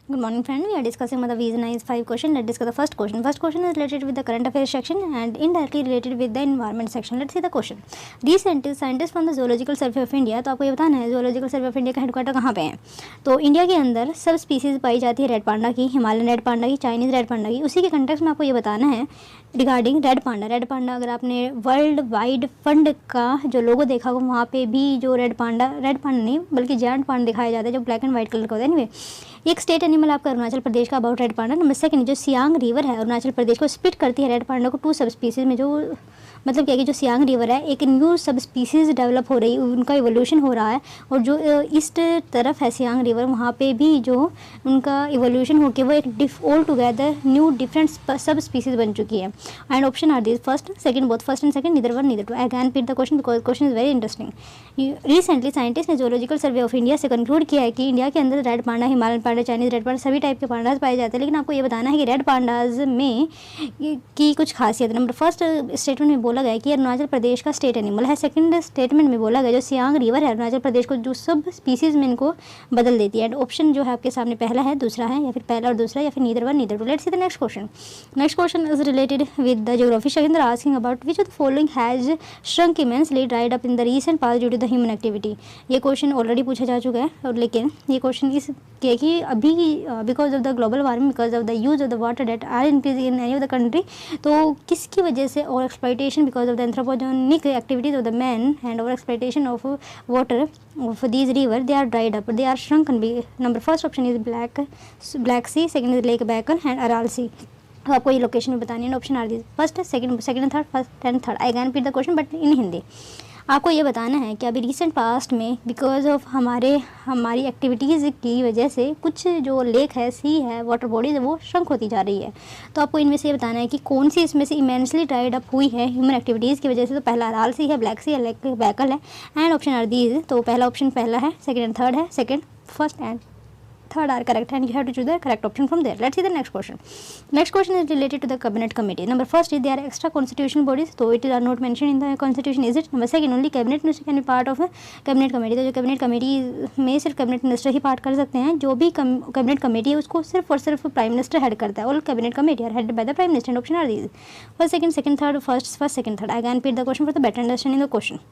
Good morning, friend. We are discussing about the Visa Nice 5 question. Let's discuss the first question. First question is related with the current affairs section and indirectly related with the environment section. Let's see the question. Recently, scientists from the Zoological Survey of India, तो आपको ये बताना है Zoological Survey of India का headquarter कहाँ पे है. तो इंडिया के अंदर सब स्पीसीज पाई जाती है रेड पांडा की, हिमालयन रेड पांडा की, चाइनीज़ रेड पांडा की. उसी के कंटेक्स्ट में आपको ये बताना है regarding red panda. Red panda अगर आपने वर्ल्ड वाइड फंड का जो लोगो देखा होगा वहाँ पे भी जो रेड पांडा नहीं बल्कि जायंट पांडा दिखाया जाता है जो ब्लैक एंड वाइट कलर का होता है. एनीवे एक स्टेट एनिमल आपका अरुणाचल प्रदेश का about red panda. Number second जो सियांग रिवर है अरुणाचल प्रदेश को स्प्लिट करती है रेड पांडा को 2 सब स्पीसीज में. जो मतलब क्या कि जो सियांग रिवर है एक न्यू सब स्पीसीज डेवलप हो रही है, उनका इवोल्यूशन हो रहा है. और जो ईस्ट तरफ है सियांग रिवर वहाँ पे भी जो उनका इवोल्यूशन होकर वो एक all together new different sub species बन चुकी है. And option are this first second both first and second neither one neither two. I can repeat the question because question is very interesting. Recently scientist ने zoological survey of India से conclude किया है कि India के अंदर red panda, Himalayan panda, Chinese red panda सभी type के pandas पाए जाते हैं. लेकिन आपको ये बताना है कि रेड पांडाज में की कुछ खासियत. नंबर फर्स्ट स्टेटमेंट में बोला गया कि अरुणाचल प्रदेश का स्टेट एनिमल है. सेकंड स्टेटमेंट में बोला गया जो सियांग रिवर है अरुणाचल प्रदेश को जो सब स्पीसीज में इनको बदल देती है. एंड ऑप्शन जो है आपके सामने पहला है, दूसरा है, या फिर पहला और दूसरा, या फिर neither one neither two. Let's see the next question. Next question is related with the geography section. They are asking about which of the following has shrunk immensely dried up in the recent past due to the human activity. ये question already पूछा जा चुका है और लेकिन ये question इस कि अभी because of the global warming, because of the use of the water that are increase in any of the country. तो किसकी वजह से और exploitation because of the anthropogenic activities of the man and over exploitation of water of these river they are dried up, they are shrunken. Number first option is Black Sea, second is Lake Baikal and Aral Sea. तो आपको ये location में बतानी है. Option are this first second and third, first and third. I can repeat the question but in Hindi. आपको ये बताना है कि अभी रिसेंट पास्ट में बिकॉज ऑफ हमारी एक्टिविटीज़ की वजह से कुछ जो लेक है, सी है, वाटर बॉडीज है वो श्रंक होती जा रही है. तो आपको इनमें से ये बताना है कि कौन सी इसमें से इमेंसली ड्राइड अप हुई है ह्यूमन एक्टिविटीज़ की वजह से. तो पहला अराल सी है, ब्लैक सी है, लेक बैकल है एंड ऑप्शन आर दीज. तो पहला ऑप्शन पहला है, सेकंड एंड थर्ड है, second first and third are correct and you have to choose the correct option from there. Let's see the next question. Next question is related to the cabinet committee. Number first is they are extra constitutional bodies, so it is are not mentioned in the constitution, is it? Number second only cabinet minister can be part of a cabinet committee. तो जो cabinet committee में सिर्फ cabinet minister ही part कर सकते हैं. जो भी cabinet committee है उसको सिर्फ और सिर्फ prime minister head करता है. All cabinet committee are headed by the prime minister and option are these first second third, first second third. I can repeat the question for the better understanding the question.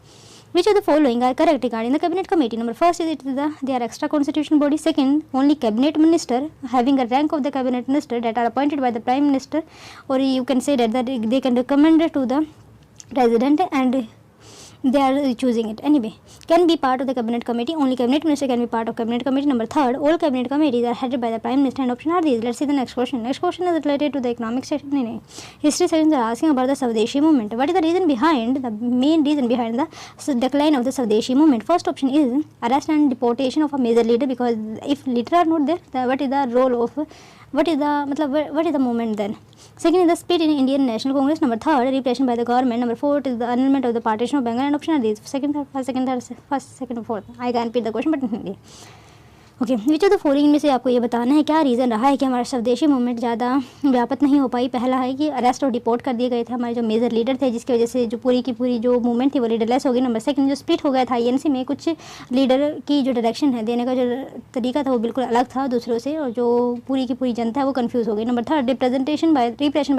Which of the following are correct regarding the cabinet committee? Number first is they are extra constitutional body. Second, only cabinet minister having a rank of the cabinet minister that are appointed by the prime minister, or you can say that they can recommend to the president and they are choosing it. Anyway, can be part of the cabinet committee. Only cabinet minister can be part of cabinet committee. Number third, all cabinet committees are headed by the prime minister and option are these. Let's see the next question. Next question is related to the economic section. History section are asking about the Swadeshi movement. What is the reason behind, the main reason behind the decline of the Swadeshi movement? First option is arrest and deportation of a major leader, because if leader are not there, what is the role of what is the movement then? Second is the split in Indian National Congress. Number third, repression by the government. Number fourth is the annulment of the partition of Bengal and option are these. Second, fourth. I can repeat the question but in Hindi. Okay, which of the following में से आपको ये बताना है क्या reason रहा है कि हमारा स्वदेशी मूवमेंट ज़्यादा व्यापक नहीं हो पाई. पहला है कि अरेस्ट और डिपोर्ट कर दिए गए थे हमारे जो मेजर लीडर थे, जिसकी वजह से जो पूरी की पूरी जो मूवमेंट थी वो लीडरलेस हो गई. नंबर सेकंड, जो स्प्लिट हो गया था आईएनसी में, कुछ लीडर की जो डायरेक्शन है देने का जो तरीका था वो बिल्कुल अलग था दूसरों से, और जो पूरी की पूरी जनता है वो कन्फ्यूज़ हो गई. Number third, repression by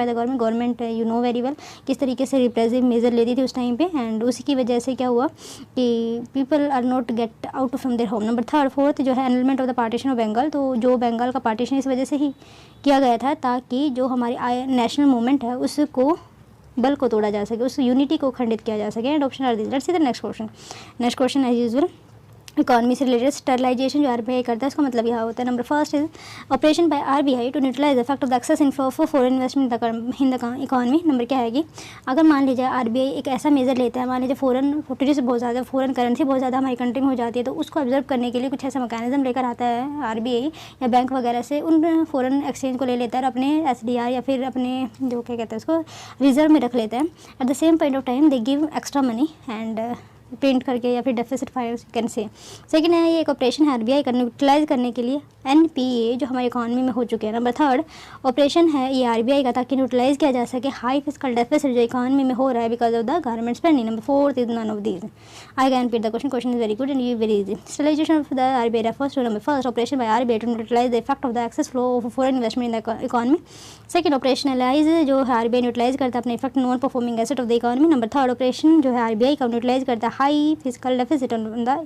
the government you know very well किस तरीके से रिप्रेसिव मेजर लेती थी उस टाइम पे, एंड उसी की वजह से क्या हुआ कि people are not get out from their home. Number third fourth जो है annulment of the partition of Bengal. तो जो बंगाल का पार्टीशन इस वजह से ही किया गया था ताकि जो हमारी नेशनल मूवमेंट है उसको बल को तोड़ा जा सके, उस यूनिटी को खंडित किया जा सके. And option are this. Let's see the next question. Next question as usual economy से रिलेटेड. स्टरलाइजेशन जो आरबीआई करता है उसका मतलब यह होता है. Number first is operation by RBI to neutralise the effect of the excess inflow of foreign investment in the economy. Number क्या है कि अगर मान लीजिए आरबीआई एक ऐसा मेजर लेता है, मान लीजिए फॉरेन टूरिस्ट बहुत ज़्यादा, फॉरेन करेंसी बहुत ज़्यादा हमारी कंट्री में हो जाती है, तो उसको ऑब्जर्व करने के लिए कुछ ऐसा मैकेनिज्म लेकर आता है आरबीआई या बैंक वगैरह से, उन फॉरेन एक्सचेंज को ले लेता है और अपने एसडीआर या फिर अपने जो क्या कहते हैं उसको रिजर्व में रख लेता है. At the same point of time they give extra money and print करके या फिर deficit finance can say. Second है ये एक ऑपरेशन है आरबीआई का न्यूट्रलाइज करने के लिए एनपीए जो हमारी इकॉनमी में हो चुके हैं। नंबर थर्ड ऑपरेशन है ये आरबीआई का ताकि न्यूट्रलाइज किया जा सके हाई फिस्कल डेफिसिट जो इकॉनमी में हो रहा है because of the government spending. Number fourth is none of these. I can repeat the question is very good and you very easy. Sterilisation of the RBI refers to number first operation by RBI to neutralise the effect of the excess flow of foreign investment in the economy. Second operationalise जो है RBI neutralise करता है अपने effect non performing asset of the economy. Number third operation जो है RBI का neutralise करता है high physical deficit on the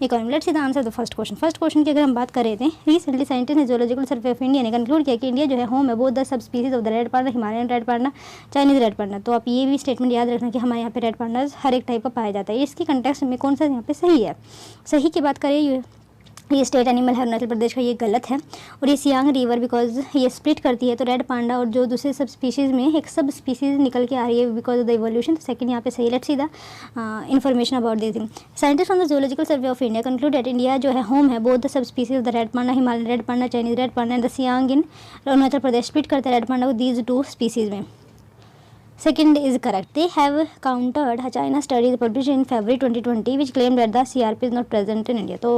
economy. Let's see the answer the first question. First question की अगर हम बात कर रहे थे रिसेंटली साइंटिस्ट ने जियोलॉजिकल सर्वे ऑफ इंडिया ने कंक्लूड किया कि इंडिया जो है होम है both the sub species of the red panda, Himalayan red panda, Chinese red पांडा। तो आप ये भी स्टेटमेंट याद रखना कि हमारे यहाँ पे रेड पांडाज हर एक टाइप का पाया जाता है। इसकी कंटेक्स्ट में कौन सा यहाँ पे सही है? सही की बात करें ये स्टेट एनिमल है अरुणाचल प्रदेश का, ये गलत है। और ये सियांग रिवर बिकॉज ये स्प्लिट करती है तो रेड पांडा और जो दूसरे सब स्पीशीज़ में एक सब स्पीशीज़ निकल के आ रही है बिकॉज ऑफ द इवोल्यूशन। तो सेकंड यहाँ पे सही। Let's see the information about this thing. Scientist from the geological survey of India conclude that India जो है होम है both the sub species of the red panda, Himalayan red panda, Chinese red Panda and the Siang in Arunachal Pradesh. Split करते हैं red panda को these two species में। Second is correct. They have countered China study published in February 2020 which claimed that the CRP is not present in India. तो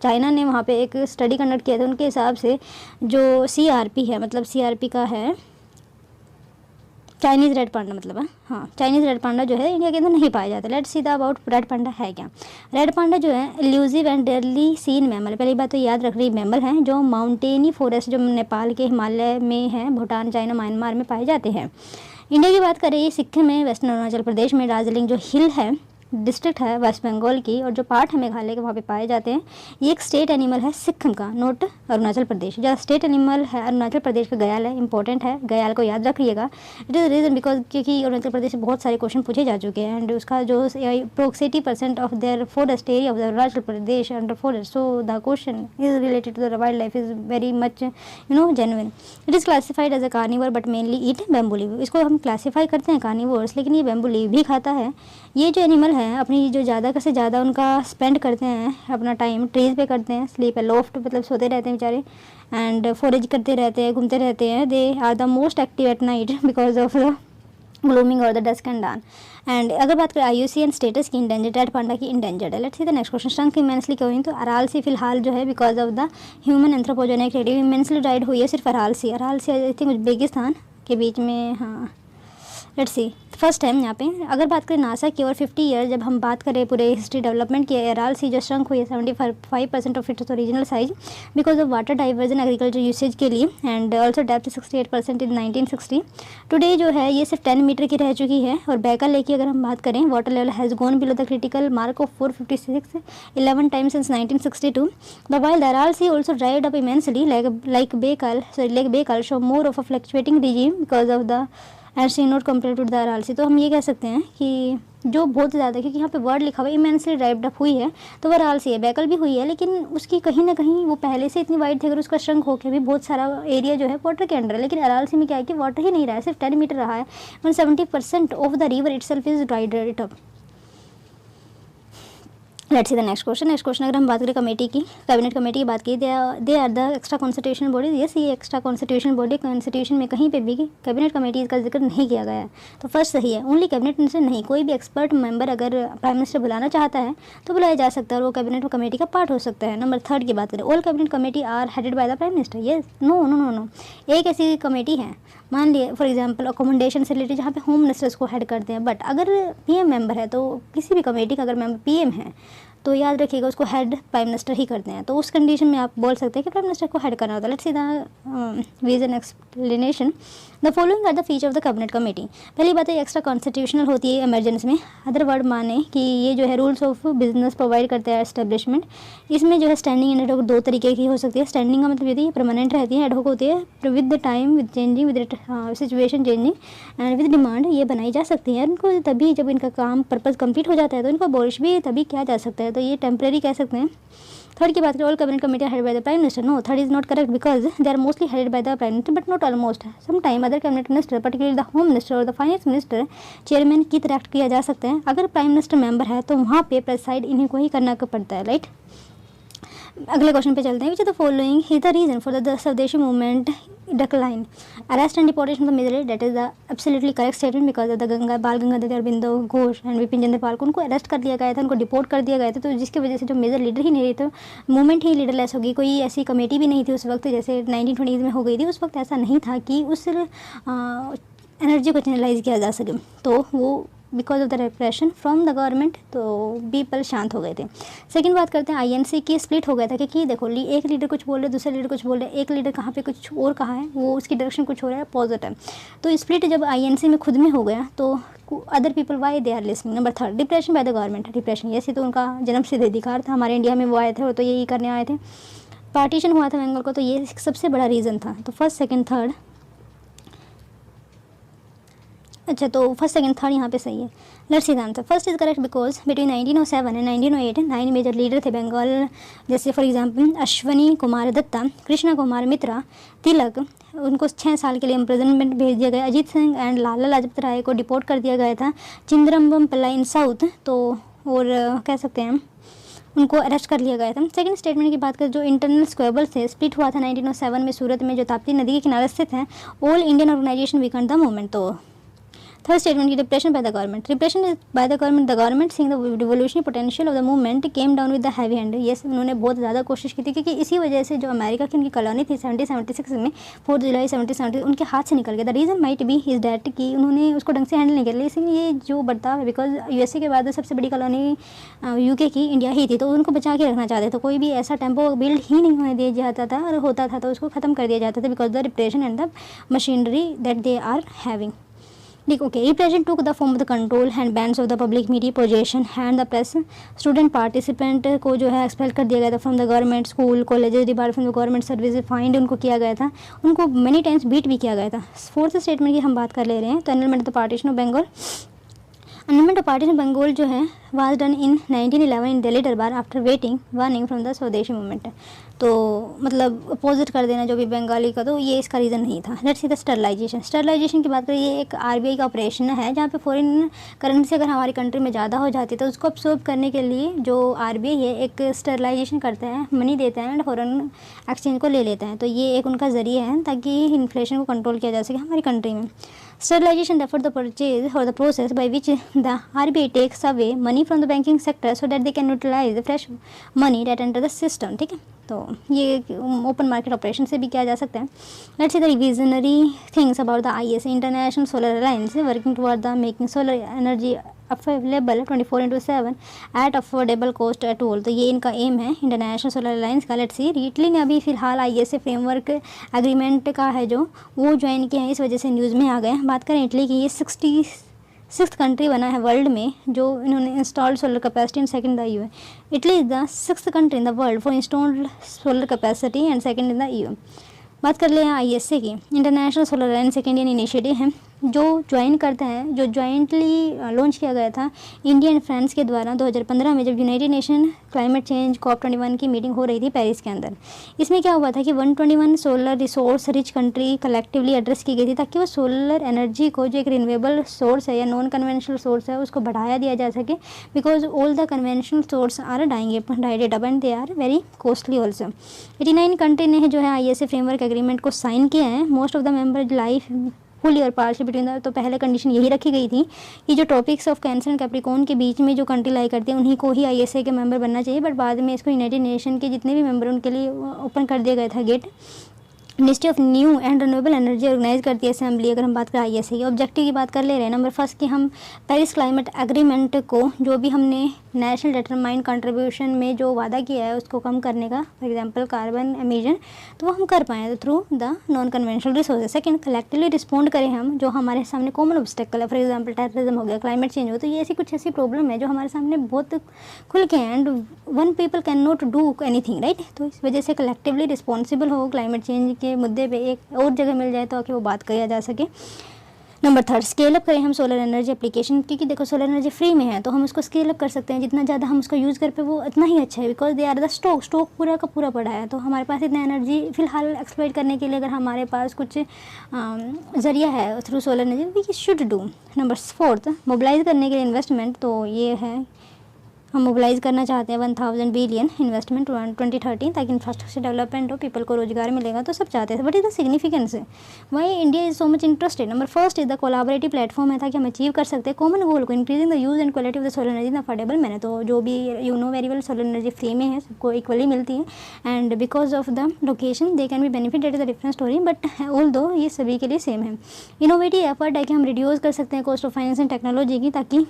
China ने वहाँ पे एक study conduct किया था, उनके हिसाब से जो CRP है मतलब CRP का है चाइनीज़ रेड पांडा मतलब है, हाँ चाइनीज़ रेड पांडा जो है इंडिया के अंदर नहीं पाया जाता। Let's see the about red panda है क्या। रेड पांडा जो है elusive and rarely scene mammal. पहली बात तो याद रख रही मैमल हैं जो माउंटेनी फॉरेस्ट जो नेपाल के हिमालय में है, भूटान, चाइना, म्यांमार में पाए जाते हैं। इंडिया की बात करें सिक्किम में, वेस्टर्न अरुणाचल प्रदेश में, दार्जिलिंग जो हिल है डिस्ट्रिक्ट है वेस्ट बंगाल की और जो पार्ट है मेघालय के वहाँ पे पाए जाते हैं। ये एक स्टेट एनिमल है सिक्किम का, नोट अरुणाचल प्रदेश। जो स्टेट एनिमल है अरुणाचल प्रदेश का गयाल है, इंपॉर्टेंट है, गयाल को याद रखिएगा। इट इज़ रीजन बिकॉज क्योंकि अरुणाचल प्रदेश से बहुत सारे क्वेश्चन पूछे जा चुके हैं एंड उसका जो approx 80% of their forest area of the Arunachal Pradesh under forest. So the question is related to the wild life is very much genuine. It is classified as a carnivore but mainly eat bamboo leave. इसको हम classify करते हैं carnivores लेकिन ये bamboo leave भी खाता है। ये जो एनिमल है अपनी जो ज़्यादा से ज़्यादा उनका स्पेंड करते हैं अपना टाइम ट्रीज़ पे करते हैं, स्लीप है लोफ्ट मतलब सोते रहते हैं बेचारे एंड फॉरेज करते रहते हैं, घूमते रहते हैं। They are the most active at night because of the gloaming और the dusk and dawn. And अगर बात करें IUCN स्टेटस की इंडेंजर्ड रेड पांडा की इंडेंजर्ड है। Let's see the next question. Shrunk immensely क्यों हुई? तो अरालसी फिलहाल जो है because of the human anthropogenic activity immensely डाइड हुई है सिर्फ अरालसी आई थिंक उज्बेकिस्तान के बीच में। हाँ लेट्स सी फर्स्ट टाइम यहाँ पे अगर बात करें नासा की और 50 ईयर जब हम बात करें पूरे हिस्ट्री डेवलपमेंट की, अराल सी जो श्रंक हुई है 75% of its original size because of water diversion agriculture usage के लिए and also depth 68% in 1960। Today जो है ये सिर्फ 10 मीटर की रह चुकी है और बैकल लेक की अगर हम बात करें water level has gone below the critical mark of 456 11 times since 1962। The while the Aral Sea also dried up immensely like Baikal show more of a fluctuating regime because of the and sea not compare to the Aral Sea. तो हम ये कह सकते हैं कि जो बहुत ज़्यादा क्योंकि यहाँ पे वर्ड लिखा हुआ है इमेंसली ड्राइव्ड अप हुई है तो वो अरालसी है, बैकल भी हुई है लेकिन उसकी कहीं ना कहीं वो पहले से इतनी वाइड थी अगर उसका श्रंक होकर भी बहुत सारा एरिया जो है वाटर के अंडर है। लेकिन अरालसी में क्या है कि वाटर ही नहीं रहा है, सिर्फ 10 मीटर रहा है। 70% of the river itself is dried it up. Let's see the next question. Next question अगर हम बात करें कमेटी की, कैबिनेट कमेटी की बात की, they are the extra constitution body. Yes ये एक्स्ट्रा कॉन्स्टिट्यूशन बॉडी कॉन्स्टिट्यूशन में कहीं पे भी कैबिनेट कमेटी का जिक्र नहीं किया गया है तो फर्स्ट सही है। ओनली कैबिनेट मिनिस्टर नहीं, कोई भी एक्सपर्ट मेंबर अगर प्राइम मिनिस्टर बुलाना चाहता है तो बुलाया जा सकता है और वो कैबिनेट कमेटी का पार्ट हो सकता है। नंबर थर्ड की बात करें, all cabinet committee are headed by the prime minister. Yes no no no no एक ऐसी कमेटी है मान लिया फॉर एग्जांपल अकोमोडेशन से रिलेटेड जहाँ पे होम मिनिस्टर्स को हेड करते हैं, बट अगर PM मेंबर है तो किसी भी कमेटी का अगर मेंबर PM है तो याद रखिएगा उसको हेड प्राइम मिनिस्टर ही करते हैं। तो उस कंडीशन में आप बोल सकते हैं कि प्राइम मिनिस्टर को हेड करना होता है। Let's see the reason explanation. The following are the feature of the cabinet committee. पहली बात है एक्स्ट्रा कॉन्स्टिट्यूशनल होती है इमरजेंसी में, अदर वर्ड माने कि ये जो है रूल्स ऑफ बिजनेस प्रोवाइड करते हैं एस्टेब्लिशमेंट। इसमें जो है स्टैंडिंग एंड एडहोक दो तरीके की हो सकती है। स्टैंडिंग का मतलब ये परमानेंट रहती है, एडहोक होती है with the time with changing with situation changing and with demand. ये बनाई जा सकती है इनको तभी जब इनका काम पर्पज़ कंप्लीट हो जाता है तो इनको अबॉलिश भी तभी किया जा सकता है, तो ये टेम्परेरी कह सकते हैं। थर्ड की बात करें all cabinet committee headed by the prime minister. No third is not correct because they are mostly headed by the prime minister but not almost. Some time other cabinet minister particularly the home minister और the finance minister chairman की तरह act किया जा सकता है। अगर prime minister member है तो वहाँ पे प्रेसाइड इन्हीं को ही करना पड़ता है, राइट। अगले क्वेश्चन पे चलते हैं। Which the following is the reason for the Swadeshi movement decline. Arrest and deportation of the majority, that is the absolutely correct statement because of the बाल गंगाधर तिलक घोष एंड विपिन चंद्र पाल को उनको अरेस्ट कर दिया गया था, उनको डिपोर्ट कर दिया गया था, तो जिसकी वजह से जो मेजर लीडर ही नहीं रहे थे, मूवमेंट ही लीडरलेस होगी, कोई ऐसी कमेटी भी नहीं थी उस वक्त जैसे 1920 में हो गई थी। उस वक्त ऐसा नहीं था कि उस एनर्जी को चैनलाइज किया जा सके, तो वो because of the repression from the government तो पीपल शांत हो गए थे। सेकंड बात करते हैं आईएनसी की स्प्लिट हो गया था क्योंकि देखो एक लीडर कुछ बोल रहे, दूसरा लीडर कुछ बोल रहे, एक लीडर कहाँ पे कुछ और कहा है, वो उसकी डायरेक्शन कुछ हो रहा है अपोजिट है, तो स्प्लिट जब आईएनसी में खुद में हो गया तो other people why they are listening. Number third, repression by the government. Repression ये तो उनका जन्म सिद्ध अधिकार था, हमारे इंडिया में वो आए थे और तो यही करने आए थे। पार्टीशन हुआ था बंगाल को, तो ये सबसे बड़ा रीज़न था। तो फर्स्ट सेकंड थर्ड, अच्छा तो फर्स्ट सेकंड थर्ड यहाँ पे सही है। Let's see the answer. First is correct because between 1907 and 1908 9 major leader थे बंगाल, जैसे फॉर एग्जांपल अश्वनी कुमार दत्ता, कृष्णा कुमार मित्रा, तिलक, उनको 6 साल के लिए इम्प्रिजनमेंट भेज दिया गया। अजीत सिंह एंड लाला लाजपत राय को डिपोर्ट कर दिया गया था। चिंद्रम्बम पिल्लाई इन साउथ, तो और कह सकते हैं उनको अरेस्ट कर लिया गया था। सेकंड स्टेटमेंट की बात करें, जो इंटरनल स्क्वेबल थे, स्प्लिट हुआ था 1907 में सूरत में जो ताप्ती नदी के किनारे स्थित है। All Indian organisation weakened the movement. तो थर्ड स्टेटमेंट की repression by the government. Repression is by the government seeing the revolutionary potential of the movement came down with the heavy hand. Yes, उन्होंने बहुत ज़्यादा कोशिश की थी क्योंकि इसी वजह से जो अमेरिका की उनकी कॉलोनी थी 1776 में 4 जुलाई 1770 उनके हाथ से निकल गया। The reason might be is that कि उन्होंने उसको ढंग से हैंडल नहीं कर लिया, इसलिए ये जो बर्ताव है, बिकॉज यूएसए के बाद सबसे बड़ी कॉलोनी यूके की इंडिया ही थी, तो उनको बचा के रखना चाहते थे। कोई भी ऐसा टेम्पो बिल्ड ही नहीं होने दिया जाता था, और होता था तो उसको ख़त्म कर दिया जाता था because the repression and the machinery that they are having. Okay, repression took the form of the control and bans of the public media possession and the press. Student participant को जो है एक्सपेल कर दिया गया था from the government, school colleges depart from the government service, fined उनको किया गया था, उनको मेनी टाइम्स बीट भी किया गया था। फोर्थ स्टेटमेंट की हम बात कर ले रहे हैं, तो annulment of the partition of Bengal. Annulment of partition Bengal जो है was done in 1911 in Delhi Durbar after waiting warning from the Swadeshi movement. तो मतलब अपोजिट कर देना जो भी बंगाली का, तो ये इसका रीज़न नहीं था। Let's see the sterilisation. Sterilisation की बात करें, ये एक आरबीआई का ऑपरेशन है जहाँ पे फॉरेन करेंसी अगर हमारी कंट्री में ज़्यादा हो जाती है तो उसको अब्सॉर्ब करने के लिए जो आरबीआई है एक स्टरलाइजेशन करता है, मनी देता है एंड फॉरेन एक्सचेंज को ले लेता है। तो ये एक उनका ज़रिया है ताकि इन्फ्लेशन को कंट्रोल किया जा सके हमारी कंट्री में। Sterilization refers to the purchase or the process by which the RBI takes away money from the banking sector so that they can utilize the fresh money that enter the system। ठीक है, तो ये open market operation से भी किया जा सकता है। Let's see the revisionary things about the ISA, international solar alliance working toward the making solar energy available 24/7 at affordable cost at all. तो ये इनका एम है इंटरनेशनल सोलर अलायंस का। लेट्स सी, इटली ने अभी फिलहाल आईएसए फ्रेमवर्क एग्रीमेंट का है जो वो ज्वाइन किया है, इस वजह से न्यूज़ में आ गए। बात करें इटली की, ये 66th कंट्री बना है वर्ल्ड में जो इन्होंने installed solar capacity and second the EU. Italy is the 6th country in the world for installed solar capacity and second in the EU. बात कर ले आईएसए की, इंटरनेशनल सोलर अलायंस एक इंडियन इनिशिएटिव है जो ज्वाइन करते हैं, जो जॉइंटली लॉन्च किया गया था इंडिया एंड फ्रांस के द्वारा 2015 में जब United nation climate change COP21 की मीटिंग हो रही थी पेरिस के अंदर। इसमें क्या हुआ था कि 121 solar resource rich country collectively address की गई थी ताकि वो सोलर एनर्जी को जो एक रिन्यूएबल सोर्स है या नॉन कन्वेंशनल सोर्स है उसको बढ़ाया दिया जा सके, because all the conventional source are डाइडेड up and they are very costly also. 89 country ने जो है आईएसए फ्रेमवर्क एग्रीमेंट को साइन किया है। Most of the member life fully और पार्शियल बिटवीन द, तो पहले कंडीशन यही रखी गई थी कि जो tropics of Cancer and Capricorn के बीच में जो कंट्री लाई करती है उन्हीं को ही आईएसए के मेंबर बनना चाहिए, बट बाद में इसको यूनाइटेड नेशन के जितने भी मेंबर उनके लिए ओपन कर दिया गया था get. Ministry of new and renewable energy organise करती है असेंबली। अगर हम बात करें आईएसए की ऑब्जेक्टिव की बात कर ले रहे हैं, नंबर फर्स्ट कि हम पेरिस क्लाइमेट एग्रीमेंट को जो भी हमने नेशनल डिटरमाइंड कंट्रीब्यूशन में जो वादा किया है उसको कम करने का, फॉर एग्जांपल कार्बन एमिशन, तो वो हम कर पाएँ through the non conventional resources. Second, collectively respond करें हम जो हमारे सामने कॉमन ऑब्स्टेकल है, फॉर एग्जांपल टेररिज्म हो गया, क्लाइमेट चेंज हो, तो ये ऐसी कुछ ऐसी प्रॉब्लम है जो हमारे सामने बहुत खुल के हैं and one people can not do anything, right. तो इस वजह से कलेक्टिवली रिस्पॉन्सिबल हो क्लाइमेट चेंज के मुद्दे पे एक और जगह मिल जाए तो आके वो बात किया जा सके। नंबर थर्ड, स्केल अप करें हम सोलर एनर्जी एप्लीकेशन, क्योंकि देखो सोलर एनर्जी फ्री में है तो हम उसको स्केल अप कर सकते हैं। जितना ज़्यादा हम उसका यूज़ कर पे वो उतना ही अच्छा है, because they are the stock पूरा का पूरा पड़ा है। तो हमारे पास इतना एनर्जी फिलहाल एक्सप्लॉइट करने के लिए अगर हमारे पास कुछ ज़रिया है through solar energy we should do. Number fourth, mobilise करने के लिए इन्वेस्टमेंट, तो ये है हम मोबिलाइज करना चाहते हैं 1000 बिलियन इन्वेस्टमेंट 2030 ताकि इंफ्रास्ट्रक्चर डेवलपमेंट हो, पीपल को रोजगार मिलेगा, तो सब चाहते हैं। But is the significance why India is so much interested? Number first is the collaborative platform है ताकि हम अचीव कर सकते हैं कॉमन गोल को, increasing the use and quality of the solar energy in affordable manner. तो जो भी you know very well solar energy free में है, सबको इक्वली मिलती है, and because of the location they can be benefit, that is a different story, but all though ये सभी के लिए सेम है। इनोवेटिव एफर्ट है कि हम रिड्यूस कर सकते हैं cost of finance and technology की, ताकि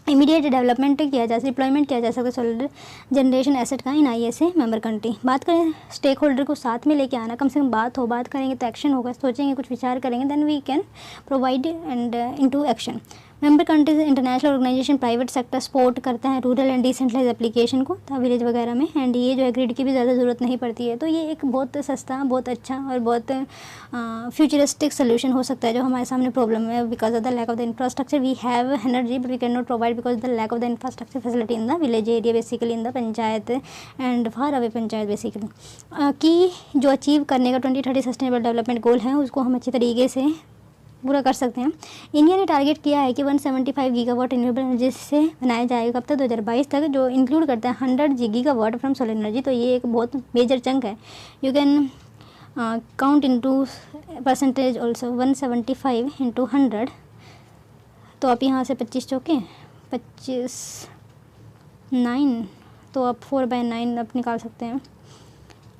इमीडिएट डेवलपमेंट किया जा सके, डिप्लॉयमेंट किया जा सकता है सोलर जनरेशन एसेट का इन ISA मेंबर कंट्री। बात करें स्टेक होल्डर को साथ में लेके आना, कम से कम बात करेंगे तो एक्शन होगा, सोचेंगे, कुछ विचार करेंगे, then we can provide and into action. Member countries international organisation private sector support करते हैं रूरल एंड डिसेंट्रलाइज एप्लीकेशन को विलेज वगैरह में, एंड ये जो है ग्रिड की भी ज़्यादा ज़रूरत नहीं पड़ती है। तो ये एक बहुत सस्ता, बहुत अच्छा और बहुत फ्यूचरिस्टिक सोल्यूशन हो सकता है जो हमारे सामने प्रॉब्लम है। Because of the lack of the infrastructure we have energy but we can not provide because the lack of the infrastructure facility in the village area, basically in the panchayat and far away panchayat basically, कि जो achieve करने का 2030 sustainable development goal है उसको हम अच्छी तरीके से पूरा कर सकते हैं। इंडिया ने टारगेट किया है कि 175 गीगावाट रिन्यूएबल एनर्जी से बनाया जाएगा कब तक, 2022 तक, जो इंक्लूड करता है 100 गीगावाट फ्रॉम सोलर एनर्जी। तो ये एक बहुत मेजर चंक है। You can count into percentage also, 175 into 100, तो आप यहाँ से 25 चौके 25 9, तो आप 4/9 आप निकाल सकते हैं।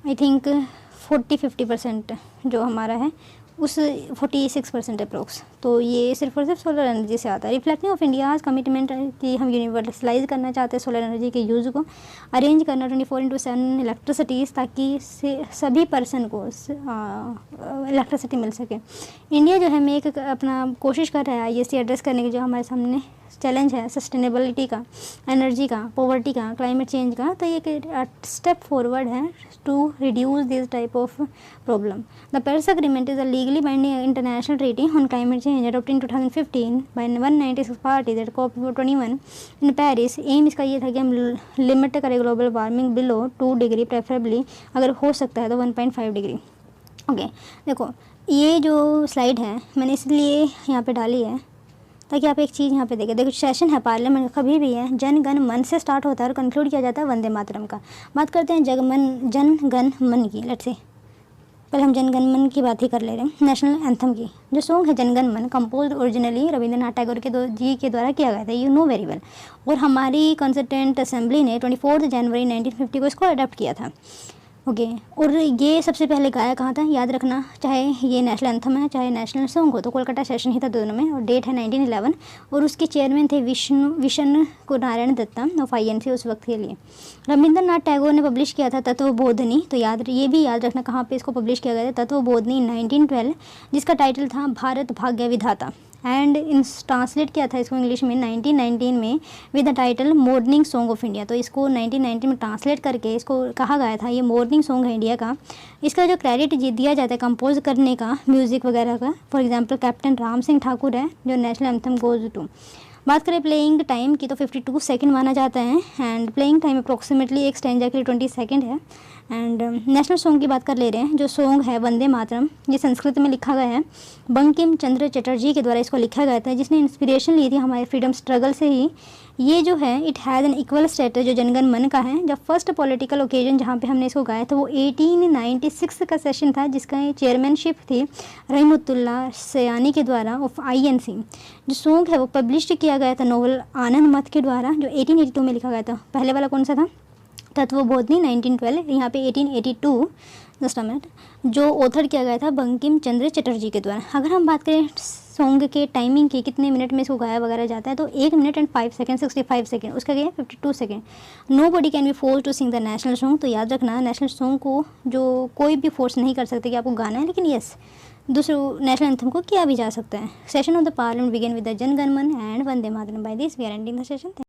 आई थिंक 40-50% जो हमारा है उस 46% अप्रोक्स, तो ये सिर्फ और सिर्फ सोलर एनर्जी से आता है। रिफ्लेक्टिंग ऑफ इंडियाज़ कमिटमेंट कि हम यूनिवर्सलाइज करना चाहते हैं सोलर एनर्जी के यूज़ को, अरेंज करना 24/7 इलेक्ट्रिसिटीज़ ताकि सभी पर्सन को इलेक्ट्रिसिटी मिल सके। इंडिया जो है मेक अपना कोशिश कर रहा है ISA एड्रेस करने की, जो हमारे सामने चैलेंज है सस्टेनेबिलिटी का, एनर्जी का, पॉवर्टी का, क्लाइमेट चेंज का। तो ये एक स्टेप फॉरवर्ड है to reduce this type of problem. The Paris agreement is a legally binding international treaty on climate change adopted in 2015 by 196 parties at COP21 in Paris. Aim इसका ये था कि हम लिमिट करें global warming below 2 degree, preferably अगर हो सकता है तो 1.5 डिग्री। ओके, देखो ये जो स्लाइड है मैंने इसलिए यहाँ पे डाली है ताकि आप एक चीज़ यहाँ पे देखें। देखो सेशन है पार्लियामेंट का, कभी भी है जन गण मन से स्टार्ट होता है और कंक्लूड किया जाता है वंदे मातरम का। बात करते हैं जन गण मन की। लेट्स से पहले हम जन गण मन की बात ही कर ले रहे हैं। नेशनल एंथम की जो सॉन्ग है जन गण मन, कंपोज ओरिजिनली रविंद्रनाथ टैगोर के जी के द्वारा किया गया था, यू नो वेरी वेल। और हमारी कॉन्स्टिट्यूएंट असेंबली ने 24 जनवरी 1950 को इसको अडॉप्ट किया था। ओके, और ये सबसे पहले गाया कहाँ था, याद रखना, चाहे ये नेशनल एंथम है चाहे नेशनल सॉन्ग हो, तो कोलकाता सेशन ही था दोनों में, और डेट है 1911, और उसके चेयरमैन थे विशन को नारायण दत्ता ऑफ INC उस वक्त के लिए। रविंद्रनाथ टैगोर ने पब्लिश किया था तत्वबोधिनी, तो ये भी याद रखना कहाँ पे इसको पब्लिश किया गया था, तत्वबोधिनी 1912, जिसका टाइटल था भारत भाग्य विधाता, एंड इन ट्रांसलेट किया था इसको इंग्लिश में 1919 में with the title morning song of India. तो इसको 1919 में ट्रांसलेट करके इसको कहा गया था ये मॉर्निंग सॉन्ग है इंडिया का। इसका जो क्रेडिट दिया जाता है कंपोज करने का, म्यूज़िक वगैरह का, for example captain Ram Singh Thakur है, जो नेशनल एंथम गोज टू। बात करें प्लेइंग टाइम की तो 52 सेकंड माना जाता है, एंड प्लेइंग टाइम अप्रोक्सीमेटली एक स्टैंजा के लिए 20 सेकंड है। एंड नेशनल सॉन्ग की बात कर ले रहे हैं, जो सॉन्ग है वंदे मातरम, ये संस्कृत में लिखा गया है, बंकिम चंद्र चटर्जी के द्वारा इसको लिखा गया था, जिसने इंस्पिरेशन ली थी हमारे फ्रीडम स्ट्रगल से ही। ये जो है it has an equal status जो जनगण मन का है। जब फर्स्ट पॉलिटिकल ओकेजन जहाँ पे हमने इसको गाया था वो 1896 का सेशन था, जिसका चेयरमैनशिप थी रहीमतुल्लाह सयानी के द्वारा ऑफ INC। जो सॉन्ग है वो पब्लिश किया गया था नोवेल आनंद मत के द्वारा, जो 1882 में लिखा गया था। पहले वाला कौन सा था, तत्वबोधिनी 1912, यहाँ पे 1882, जस्ट अ मिनट, जो ऑथर किया गया था बंकिम चंद्र चटर्जी के द्वारा। अगर हम बात करें सॉन्ग के टाइमिंग की, कितने मिनट में इसको गाया वगैरह जाता है, तो 1 मिनट एंड 5 सेकेंड 65 सेकेंड, उसका क्या है 52 second. Nobody can be force to sing the national song. तो याद रखना नेशनल सॉन्ग को जो कोई भी फोर्स नहीं कर सकते कि आपको गाना है, लेकिन यस दूसरे नेशनल एंथम को किया भी जा सकता है। Session of the parliament begin with the Jana Gana Mana and Vande Mataram. By this we are ending the session.